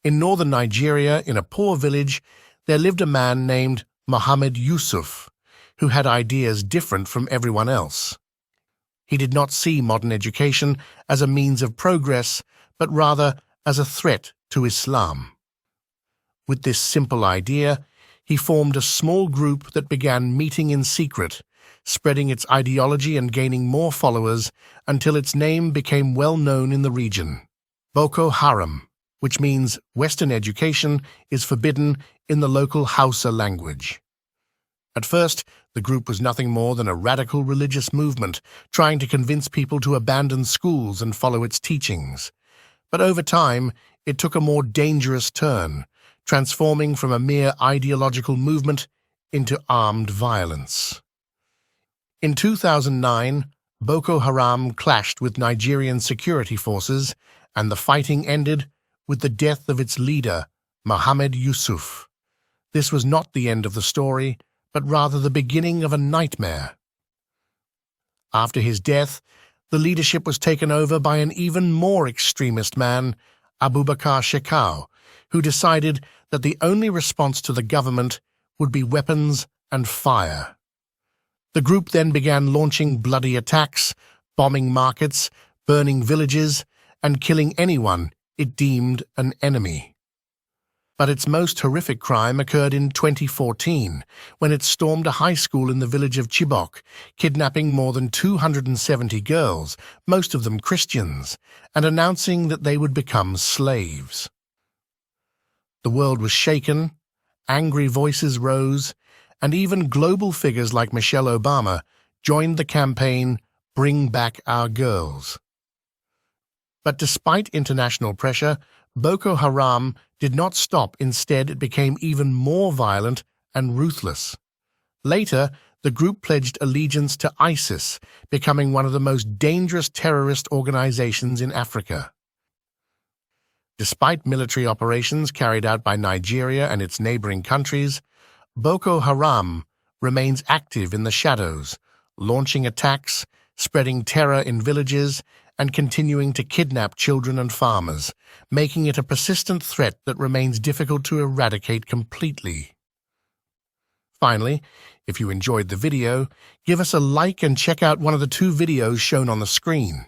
In northern Nigeria, in a poor village, there lived a man named Muhammad Yusuf, who had ideas different from everyone else. He did not see modern education as a means of progress, but rather as a threat to Islam. With this simple idea, he formed a small group that began meeting in secret, spreading its ideology and gaining more followers until its name became well known in the region. Boko Haram, which means Western education is forbidden in the local Hausa language. At first, the group was nothing more than a radical religious movement trying to convince people to abandon schools and follow its teachings. But over time, it took a more dangerous turn, transforming from a mere ideological movement into armed violence. In 2009, Boko Haram clashed with Nigerian security forces, and the fighting ended with the death of its leader, Muhammad Yusuf. This was not the end of the story, but rather the beginning of a nightmare. After his death, the leadership was taken over by an even more extremist man, Abubakar Shekau, who decided that the only response to the government would be weapons and fire. The group then began launching bloody attacks, bombing markets, burning villages, and killing anyone it deemed an enemy. But its most horrific crime occurred in 2014, when it stormed a high school in the village of Chibok, kidnapping more than 270 girls, most of them Christians, and announcing that they would become slaves. The world was shaken, angry voices rose, and even global figures like Michelle Obama joined the campaign Bring Back Our Girls. But despite international pressure, Boko Haram did not stop. Instead, it became even more violent and ruthless. Later, the group pledged allegiance to ISIS, becoming one of the most dangerous terrorist organizations in Africa. Despite military operations carried out by Nigeria and its neighboring countries, Boko Haram remains active in the shadows, launching attacks, spreading terror in villages, and continuing to kidnap children and farmers, making it a persistent threat that remains difficult to eradicate completely. Finally, if you enjoyed the video, give us a like and check out one of the 2 videos shown on the screen.